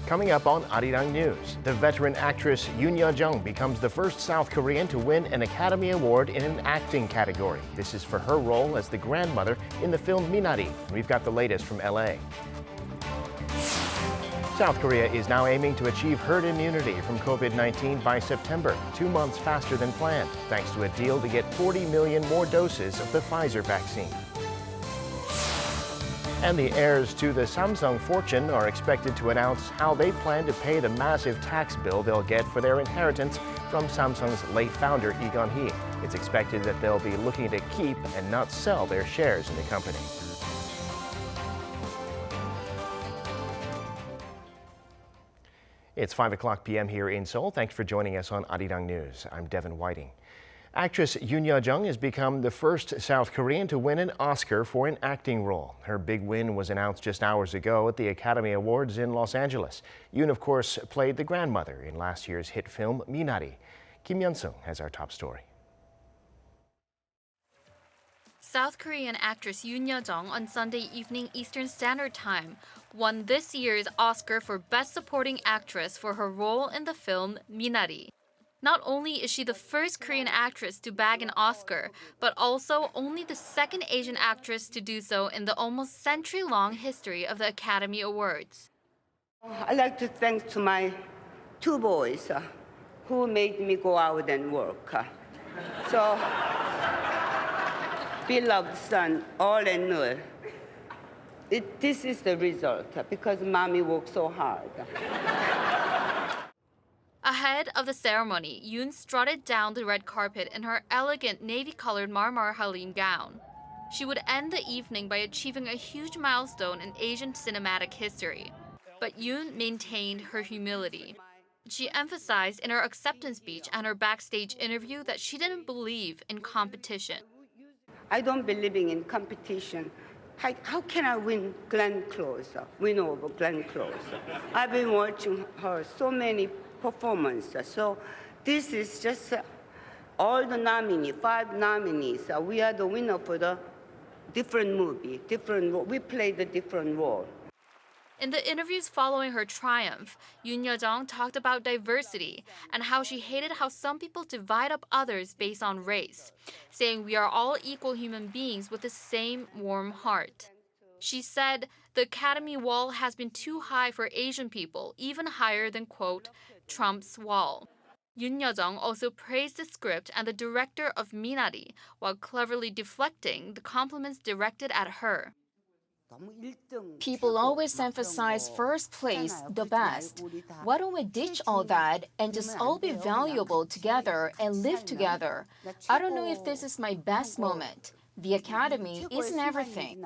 Coming up on Arirang News, the veteran actress Youn Yuh-jung becomes the first South Korean to win an Academy Award in an acting category. This is for her role as the grandmother in the film Minari. We've got the latest from LA. South Korea is now aiming to achieve herd immunity from COVID-19 by September, 2 months faster than planned, thanks to a deal to get 40 million more doses of the Pfizer vaccine. And the heirs to the Samsung fortune are expected to announce how they plan to pay the massive tax bill they'll get for their inheritance from Samsung's late founder, Lee Gun-hee. It's expected that they'll be looking to keep and not sell their shares in the company. It's 5 p.m. here in Seoul. Thanks for joining us on Arirang News. I'm Devin Whiting. Actress Youn Yuh-jung has become the first South Korean to win an Oscar for an acting role. Her big win was announced just hours ago at the Academy Awards in Los Angeles. Youn, of course, played the grandmother in last year's hit film Minari. Kim Yeon-sung has our top story. South Korean actress Youn Yuh-jung on Sunday evening Eastern Standard Time won this year's Oscar for Best Supporting Actress for her role in the film Minari. Not only is she the first Korean actress to bag an Oscar, but also only the second Asian actress to do so in the almost century-long history of the Academy Awards. I'd like to thank to my two boys who made me go out and work. So, beloved son, all and all, this is the result because mommy worked so hard. Ahead of the ceremony, Youn strutted down the red carpet in her elegant navy-colored marmar halim gown. She would end the evening by achieving a huge milestone in Asian cinematic history. But Youn maintained her humility. She emphasized in her acceptance speech and her backstage interview that she didn't believe in competition. I don't believe in competition. How can I win Glenn Close, win over Glenn Close? I've been watching her so many performances. So this is just all the nominees, 5 nominees. We are the winner for the different movie, we played a different role. In the interviews following her triumph, Youn Yuh-jung talked about diversity and how she hated how some people divide up others based on race, saying we are all equal human beings with the same warm heart. She said, the Academy wall has been too high for Asian people, even higher than, quote, Trump's wall. Youn Yuh-jung also praised the script and the director of Minari, while cleverly deflecting the compliments directed at her. People always emphasize first place, the best. Why don't we ditch all that and just all be valuable together and live together? I don't know if this is my best moment. The Academy isn't everything.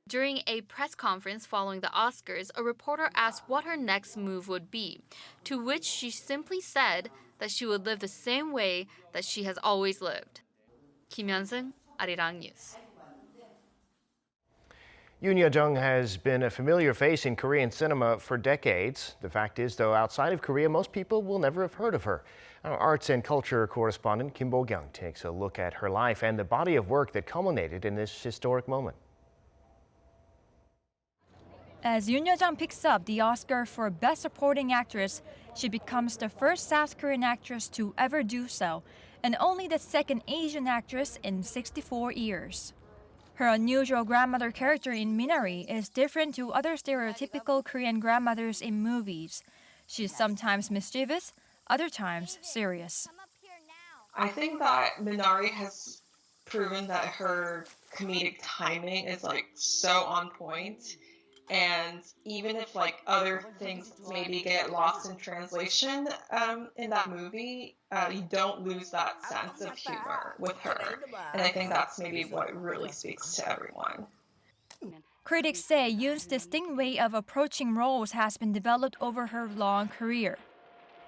During a press conference following the Oscars, a reporter asked what her next move would be, to which she simply said that she would live the same way that she has always lived. Kim Yeon-sung, Arirang News. Youn Yuh-jung has been a familiar face in Korean cinema for decades. The fact is, though, outside of Korea, most people will never have heard of her. Our arts and culture correspondent Kim Bo-kyung takes a look at her life and the body of work that culminated in this historic moment. As Youn Yuh-jung picks up the Oscar for Best Supporting Actress, she becomes the first South Korean actress to ever do so, and only the second Asian actress in 64 years. Her unusual grandmother character in Minari is different to other stereotypical Korean grandmothers in movies. She's sometimes mischievous, other times serious. I think that Minari has proven that her comedic timing is so on point. And even if other things maybe get lost in translation in that movie, you don't lose that sense of humor with her. And I think that's maybe what really speaks to everyone. Critics say Youn's distinct way of approaching roles has been developed over her long career.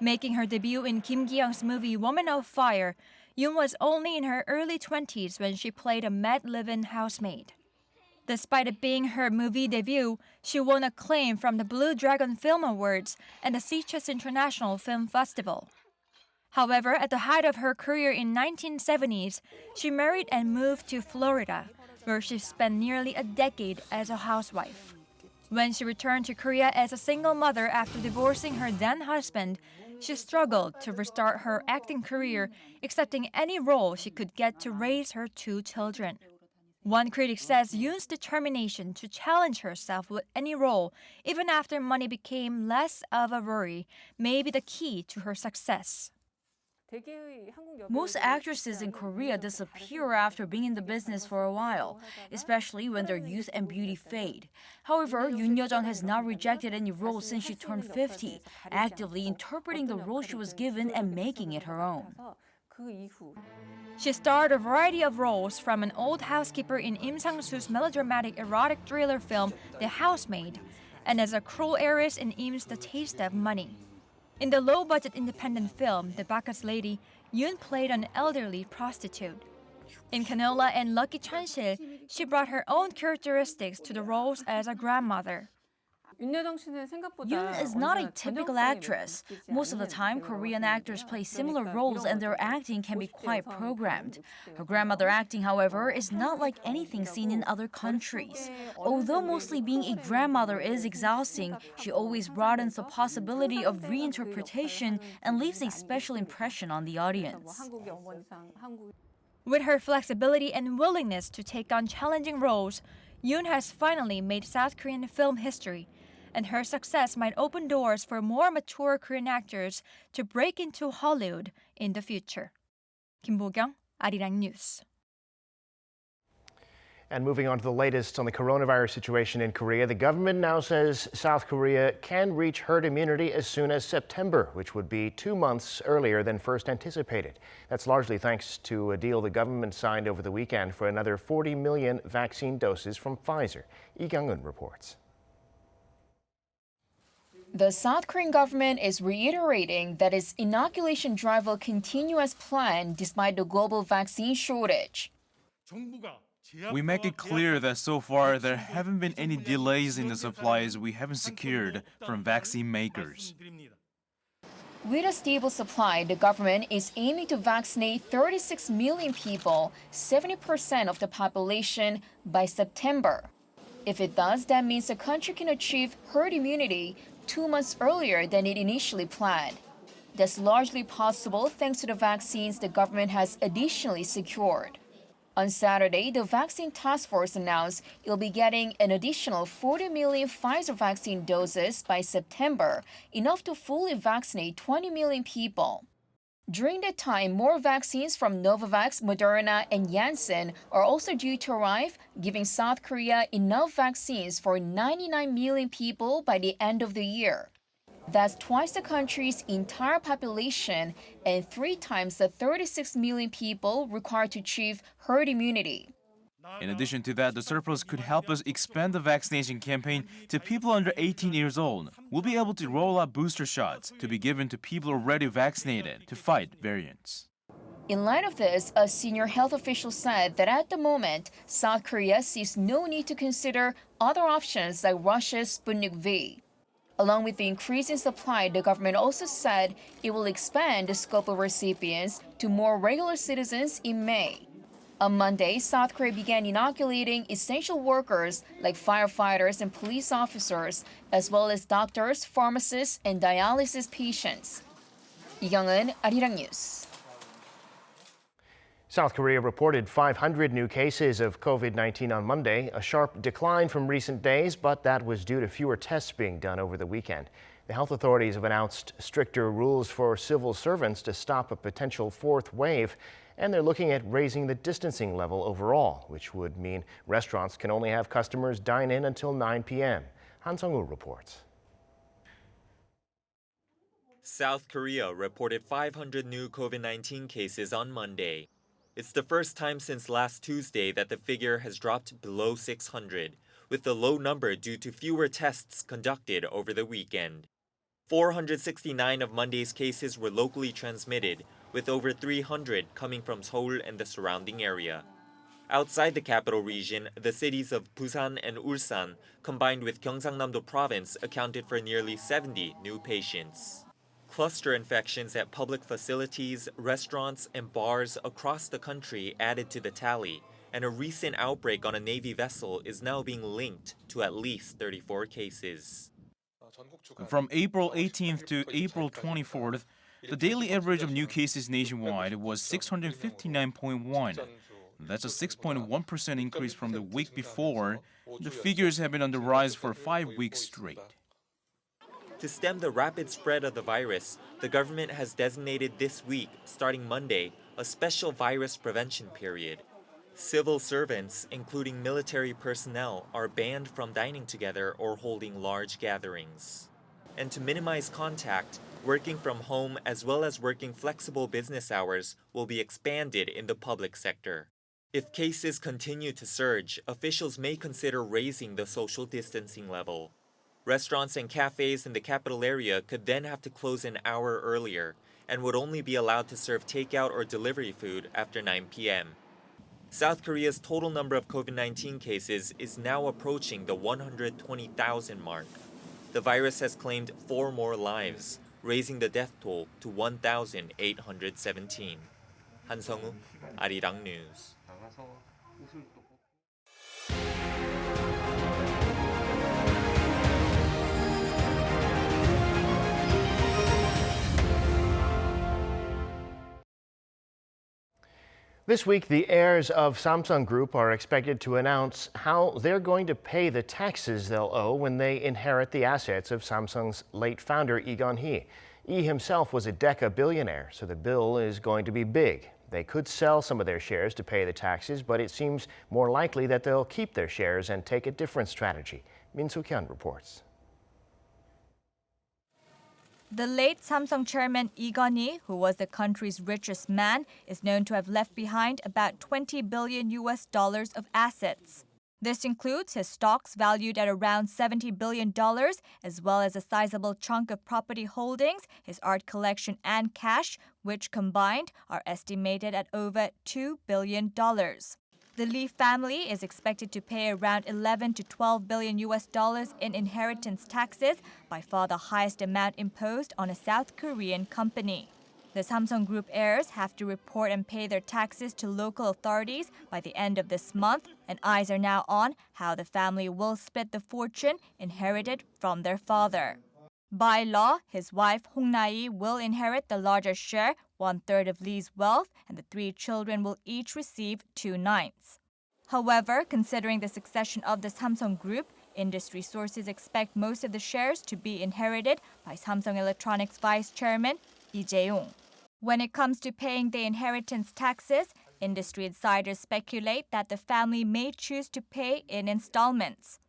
Making her debut in Kim Ki-young's movie Woman of Fire, Youn was only in her early 20s when she played a mad live-in housemaid. Despite it being her movie debut, she won acclaim from the Blue Dragon Film Awards and the Sitges International Film Festival. However, at the height of her career in 1970s, she married and moved to Florida, where she spent nearly a decade as a housewife. When she returned to Korea as a single mother after divorcing her then husband, she struggled to restart her acting career, accepting any role she could get to raise her 2 children. One critic says Yoon's determination to challenge herself with any role, even after money became less of a worry, may be the key to her success. Most actresses in Korea disappear after being in the business for a while, especially when their youth and beauty fade. However, Youn Yuh-jung has not rejected any role since she turned 50, actively interpreting the role she was given and making it her own. She starred a variety of roles, from an old housekeeper in Im Sang-soo's melodramatic erotic thriller film The Housemaid, and as a cruel heiress in Im's The Taste of Money. In the low-budget independent film The Bacchus Lady, Yoon played an elderly prostitute. In Canola and Lucky Chansil, she brought her own characteristics to the roles as a grandmother. Yoon is not a typical actress. Most of the time, Korean actors play similar roles and their acting can be quite programmed. Her grandmother acting, however, is not like anything seen in other countries. Although mostly being a grandmother is exhausting, she always broadens the possibility of reinterpretation and leaves a special impression on the audience. With her flexibility and willingness to take on challenging roles, Yoon has finally made South Korean film history, and her success might open doors for more mature Korean actors to break into Hollywood in the future. Kim Bo-kyung, Arirang News. And moving on to the latest on the coronavirus situation in Korea, the government now says South Korea can reach herd immunity as soon as September, which would be 2 months earlier than first anticipated. That's largely thanks to a deal the government signed over the weekend for another 40 million vaccine doses from Pfizer. Lee Kyung-eun reports. The South Korean government is reiterating that its inoculation drive will continue as planned despite the global vaccine shortage. We make it clear that so far there haven't been any delays in the supplies we haven't secured from vaccine makers. With a stable supply, the government is aiming to vaccinate 36 million people, 70% of the population, by September. If it does, that means the country can achieve herd immunity 2 months earlier than it initially planned. That's largely possible thanks to the vaccines the government has additionally secured. On Saturday, the Vaccine Task Force announced it'll be getting an additional 40 million Pfizer vaccine doses by September, enough to fully vaccinate 20 million people. During that time, more vaccines from Novavax, Moderna, and Janssen are also due to arrive, giving South Korea enough vaccines for 99 million people by the end of the year. That's twice the country's entire population and 3 times the 36 million people required to achieve herd immunity. In addition to that, the surplus could help us expand the vaccination campaign to people under 18 years old. We'll be able to roll out booster shots to be given to people already vaccinated to fight variants. In light of this, a senior health official said that at the moment, South Korea sees no need to consider other options like Russia's Sputnik V. Along with the increase in supply, the government also said it will expand the scope of recipients to more regular citizens in May. On Monday, South Korea began inoculating essential workers like firefighters and police officers, as well as doctors, pharmacists, and dialysis patients. Lee Kyung-eun, Arirang News. South Korea reported 500 new cases of COVID-19 on Monday, a sharp decline from recent days, but that was due to fewer tests being done over the weekend. The health authorities have announced stricter rules for civil servants to stop a potential 4th wave, and they're looking at raising the distancing level overall, which would mean restaurants can only have customers dine in until 9 p.m. Han Sung-woo reports. South Korea reported 500 new COVID-19 cases on Monday. It's the first time since last Tuesday that the figure has dropped below 600, with the low number due to fewer tests conducted over the weekend. 469 of Monday's cases were locally transmitted, with over 300 coming from Seoul and the surrounding area. Outside the capital region, the cities of Busan and Ulsan, combined with Gyeongsangnam-do province, accounted for nearly 70 new patients. Cluster infections at public facilities, restaurants, and bars across the country added to the tally, and a recent outbreak on a Navy vessel is now being linked to at least 34 cases. From April 18th to April 24th, the daily average of new cases nationwide was 659.1. That's a 6.1% increase from the week before. The figures have been on the rise for 5 weeks straight. To stem the rapid spread of the virus, the government has designated this week, starting Monday, a special virus prevention period. Civil servants, including military personnel, are banned from dining together or holding large gatherings. And to minimize contact, working from home as well as working flexible business hours will be expanded in the public sector. If cases continue to surge, officials may consider raising the social distancing level. Restaurants and cafes in the capital area could then have to close an hour earlier and would only be allowed to serve takeout or delivery food after 9 p.m. South Korea's total number of COVID-19 cases is now approaching the 120,000 mark. The virus has claimed 4 more lives, raising the death toll to 1,817. Han Sung-woo, Arirang News. This week, the heirs of Samsung Group are expected to announce how they're going to pay the taxes they'll owe when they inherit the assets of Samsung's late founder, Lee Gun-hee. Lee himself was a deca-billionaire, so the bill is going to be big. They could sell some of their shares to pay the taxes, but it seems more likely that they'll keep their shares and take a different strategy. Min Soo-kyun reports. The late Samsung chairman Lee Gun-hee, who was the country's richest man, is known to have left behind about $20 billion of assets. This includes his stocks valued at around $70 billion, as well as a sizable chunk of property holdings, his art collection and cash, which combined are estimated at over $2 billion. The Lee family is expected to pay around $11 to $12 billion in inheritance taxes, by far the highest amount imposed on a South Korean company. The Samsung Group heirs have to report and pay their taxes to local authorities by the end of this month, and eyes are now on how the family will split the fortune inherited from their father. By law, his wife Hong Na-hee will inherit the larger share, 1/3 of Lee's wealth, and the 3 children will each receive 2/9. However, considering the succession of the Samsung Group, industry sources expect most of the shares to be inherited by Samsung Electronics Vice Chairman Lee Jae-yong. When it comes to paying the inheritance taxes, industry insiders speculate that the family may choose to pay in installments.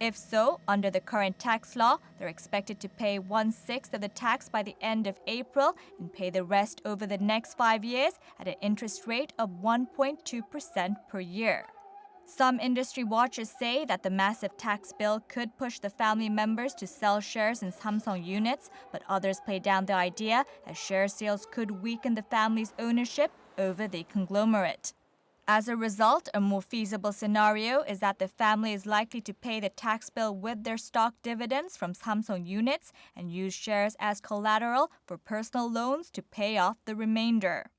If so, under the current tax law, they're expected to pay 1/6 of the tax by the end of April and pay the rest over the next 5 years at an interest rate of 1.2% per year. Some industry watchers say that the massive tax bill could push the family members to sell shares in Samsung units, but others play down the idea as share sales could weaken the family's ownership over the conglomerate. As a result, a more feasible scenario is that the family is likely to pay the tax bill with their stock dividends from Samsung units and use shares as collateral for personal loans to pay off the remainder.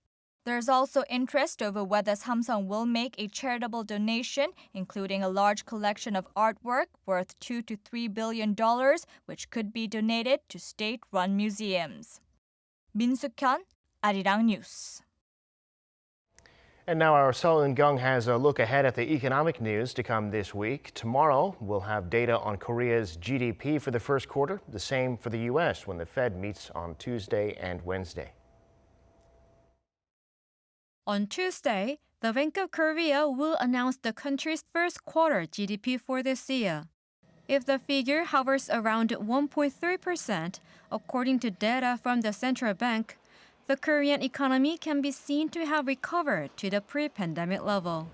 There's also interest over whether Samsung will make a charitable donation, including a large collection of artwork worth $2 to $3 billion, which could be donated to state-run museums. Min Soo-kyun, Arirang News. And now our Seo Eun-kyung has a look ahead at the economic news to come this week. Tomorrow, we'll have data on Korea's GDP for the first quarter, the same for the U.S. when the Fed meets on Tuesday and Wednesday. On Tuesday, the Bank of Korea will announce the country's first quarter GDP for this year. If the figure hovers around 1.3%, according to data from the central bank, the Korean economy can be seen to have recovered to the pre-pandemic level.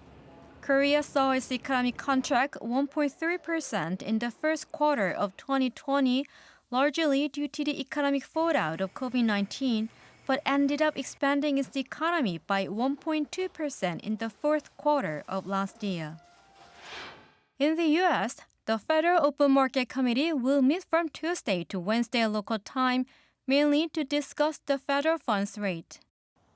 Korea saw its economy contract 1.3% in the first quarter of 2020, largely due to the economic fallout of COVID-19, but ended up expanding its economy by 1.2% in the fourth quarter of last year. In the U.S., the Federal Open Market Committee will meet from Tuesday to Wednesday local time, mainly to discuss the federal funds rate.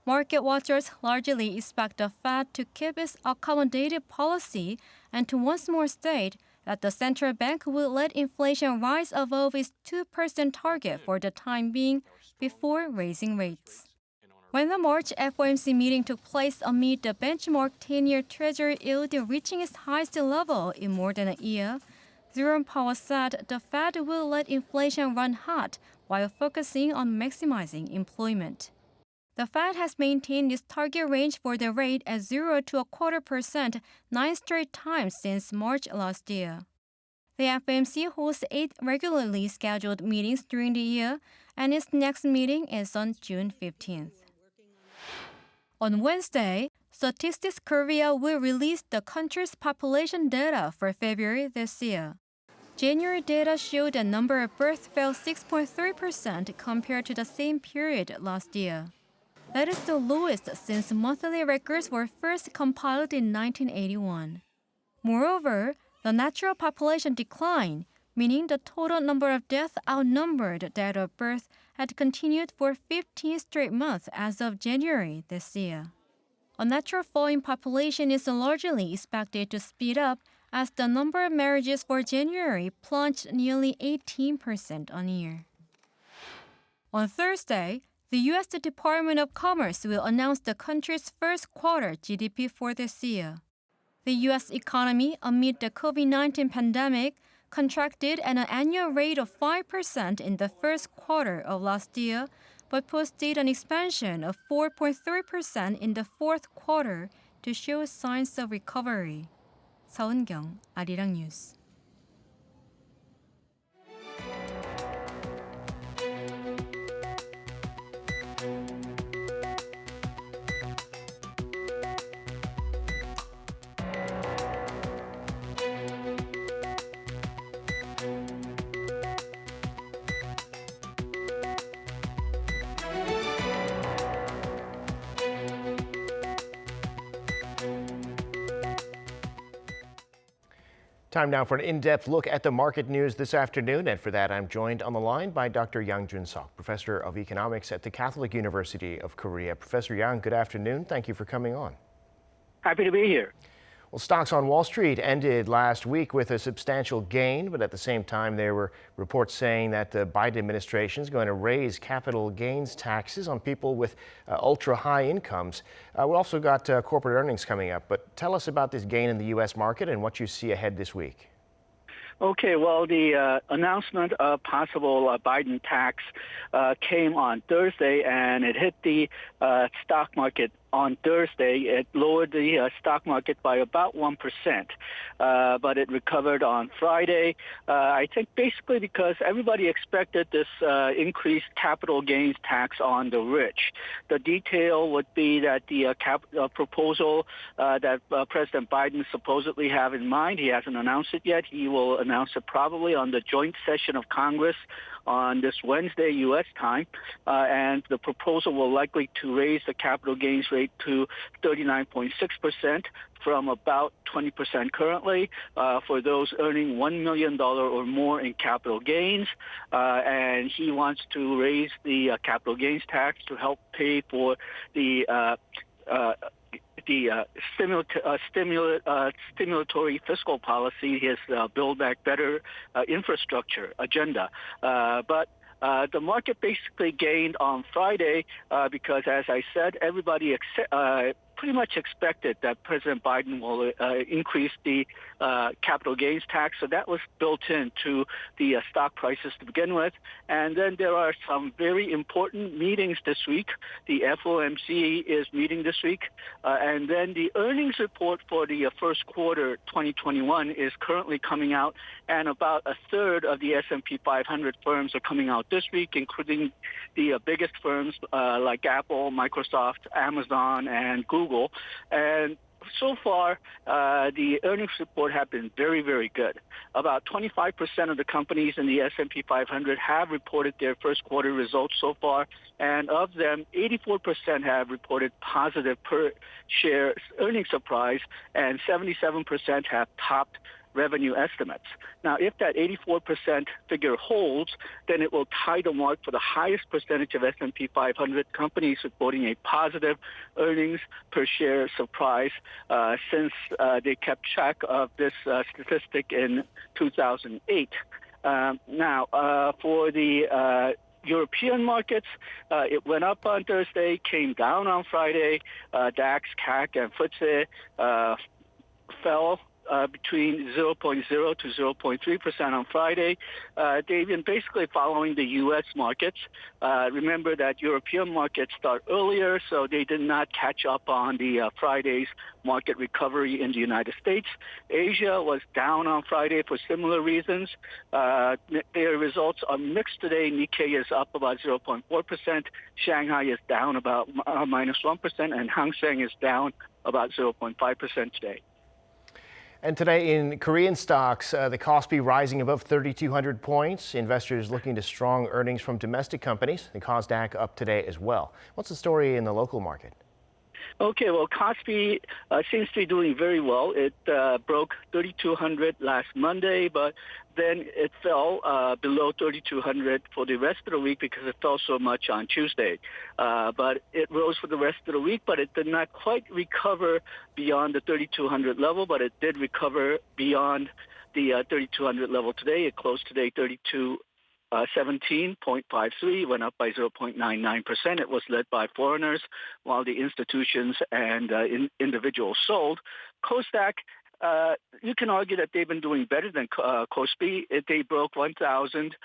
Market watchers largely expect the Fed to keep its accommodative policy and to once more state that the central bank will let inflation rise above its 2% target for the time being before raising rates. When the March FOMC meeting took place amid the benchmark 10-year Treasury yield reaching its highest level in more than a year, Jerome Powell said the Fed will let inflation run hot while focusing on maximizing employment. The Fed has maintained its target range for the rate at 0 to 0.25% 9 straight times since March last year. The FOMC hosts 8 regularly scheduled meetings during the year, and its next meeting is on June 15th. On Wednesday, Statistics Korea will release the country's population data for February this year. January data showed the number of births fell 6.3% compared to the same period last year. That is the lowest since monthly records were first compiled in 1981. Moreover, the natural population decline, meaning the total number of deaths outnumbered that of birth, had continued for 15 straight months as of January this year. A natural fall in population is largely expected to speed up as the number of marriages for January plunged nearly 18% on year. On Thursday, the U.S. Department of Commerce will announce the country's first quarter GDP for this year. The U.S. economy, amid the COVID-19 pandemic, contracted at an annual rate of 5% in the first quarter of last year, but posted an expansion of 4.3% in the fourth quarter to show signs of recovery. 서은경, 아리랑 뉴스. Time now for an in-depth look at the market news this afternoon, and for that I'm joined on the line by Dr. Yang Jun-seok, Professor of Economics at the Catholic University of Korea. Professor Yang, good afternoon. Thank you for coming on. Happy to be here. Well, stocks on Wall Street ended last week with a substantial gain, but at the same time there were reports saying that the Biden administration is going to raise capital gains taxes on people with ultra-high incomes. We also got corporate earnings coming up, but tell us about this gain in the U.S. market and what you see ahead this week. Okay, well, the announcement of possible Biden tax came on Thursday, and it hit the stock market on Thursday. It lowered the stock market by about 1%, but it recovered on Friday. I think basically because everybody expected this increased capital gains tax on the rich. The detail would be that the proposal that President Biden supposedly have in mind, he hasn't announced it yet. He will announce it probably on the joint session of Congress on this Wednesday, U.S. time, and the proposal will likely to raise the capital gains rate to 39.6% from about 20% currently for those earning $1 million or more in capital gains. And he wants to raise the capital gains tax to help pay for the stimulatory fiscal policy, his Build Back Better infrastructure agenda. But the market basically gained on Friday because, as I said, everybody pretty much expected that President Biden will increase the capital gains tax. So that was built into the stock prices to begin with. And then there are some very important meetings this week. The FOMC is meeting this week. And then the earnings report for the first quarter 2021 is currently coming out. And about a third of the S&P 500 firms are coming out this week, including the biggest firms like Apple, Microsoft, Amazon, and Google. And so far, the earnings report have been very, very good. About 25% of the companies in the S&P 500 have reported their first quarter results so far, and of them, 84% have reported positive per share earnings surprise, and 77% have topped revenue estimates. Now, if that 84% figure holds, then it will tie the mark for the highest percentage of S&P 500 companies reporting a positive earnings per share surprise since they kept track of this statistic in 2008. For the European markets, it went up on Thursday, came down on Friday. DAX, CAC, and FTSE fell between 0.0 to 0.3% on Friday. They've been basically following the U.S. markets. Remember that European markets start earlier, so they did not catch up on the Friday's market recovery in the United States. Asia was down on Friday for similar reasons. Their results are mixed today. Nikkei is up about 0.4%. Shanghai is down about minus 1%, and Hang Seng is down about 0.5% today. And today in Korean stocks, the Kospi rising above 3,200 points. Investors looking to strong earnings from domestic companies. The Kosdaq up today as well. What's the story in the local market? Okay, well, Kospi seems to be doing very well. It broke 3,200 last Monday, but then it fell below 3,200 for the rest of the week because it fell so much on Tuesday. But it rose for the rest of the week, but it did not quite recover beyond the 3,200 level, but it did recover beyond the 3,200 level today. It closed today 17.53, went up by 0.99%. It was led by foreigners, while the institutions and individuals sold. Kosdaq, you can argue that they've been doing better than Kospi. They broke 1,000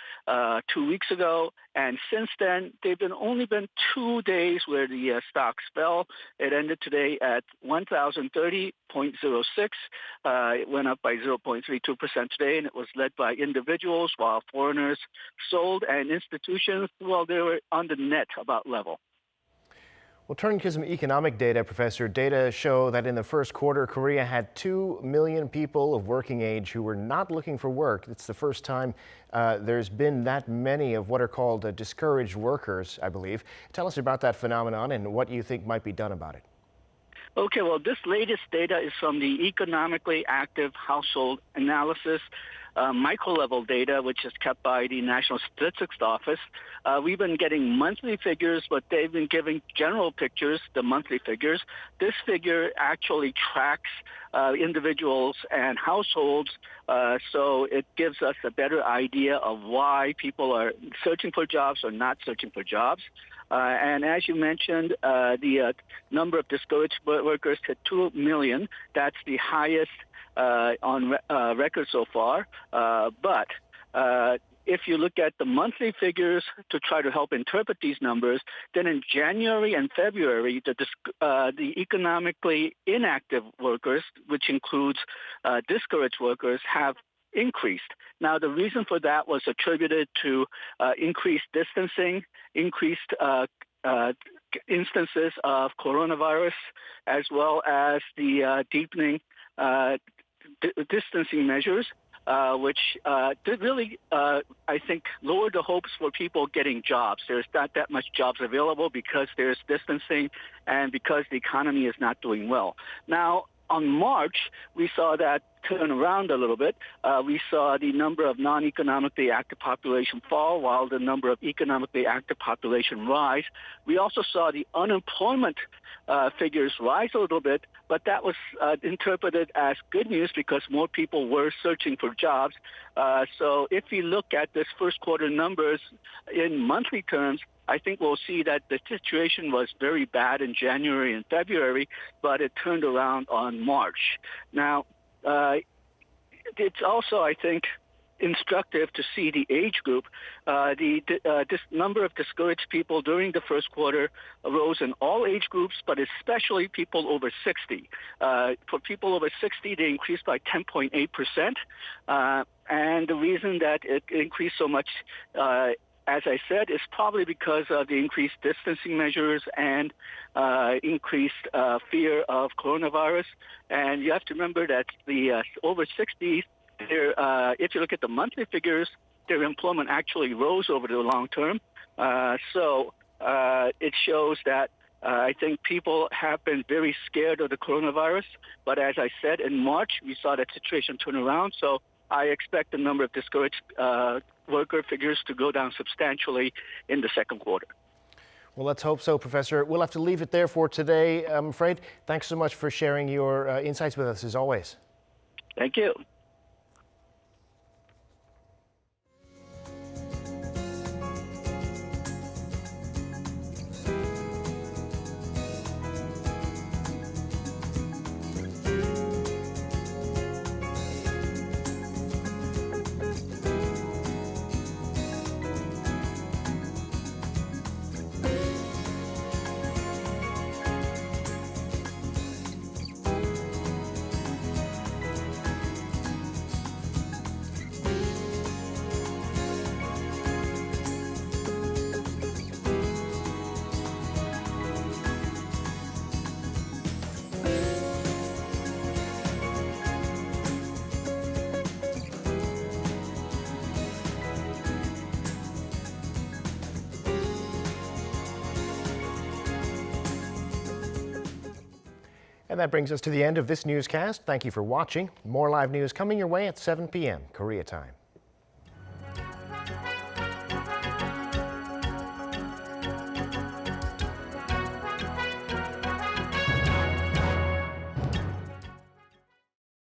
2 weeks ago, and since then, they've only been 2 days where the stocks fell. It ended today at 1,030.06. It went up by 0.32% today, and it was led by individuals, while foreigners sold, and institutions, well, they were on the net about level. Well, turning to some economic data, Professor, data show that in the first quarter, Korea had 2 million people of working age who were not looking for work. It's the first time there's been that many of what are called discouraged workers, I believe. Tell us about that phenomenon and what you think might be done about it. Okay, well, this latest data is from the Economically Active Household Analysis micro-level data, which is kept by the National Statistics Office. We've been getting monthly figures, but they've been giving general pictures, the monthly figures. This figure actually tracks individuals and households, so it gives us a better idea of why people are searching for jobs or not searching for jobs. And as you mentioned, the number of discouraged workers hit 2 million. That's the highest on record so far. But if you look at the monthly figures to try to help interpret these numbers, then in January and February, the economically inactive workers, which includes discouraged workers, have increased. Now, the reason for that was attributed to increased distancing, increased instances of coronavirus, as well as the deepening distancing measures, which did really, I think, lower the hopes for people getting jobs. There's not that much jobs available because there's distancing and because the economy is not doing well. Now, on March, we saw that turn around a little bit. We saw the number of non-economically active population fall while the number of economically active population rise. We also saw the unemployment figures rise a little bit, but that was interpreted as good news because more people were searching for jobs. So if you look at this first quarter numbers in monthly terms, I think we'll see that the situation was very bad in January and February, but it turned around on March. Now, it's also, I think, instructive to see the age group. This number of discouraged people during the first quarter rose in all age groups, but especially people over 60. For people over 60, they increased by 10.8%. And the reason that it increased so much, as I said, is probably because of the increased distancing measures and increased fear of coronavirus. And you have to remember that the over 60s, if you look at the monthly figures, their employment actually rose over the long term. So it shows that I think people have been very scared of the coronavirus, but as I said, in March, we saw that situation turn around. So I expect the number of discouraged worker figures to go down substantially in the second quarter. Well, let's hope so, Professor. We'll have to leave it there for today, I'm afraid. Thanks so much for sharing your insights with us, as always. Thank you. And that brings us to the end of this newscast. Thank you for watching. More live news coming your way at 7 p.m. Korea time.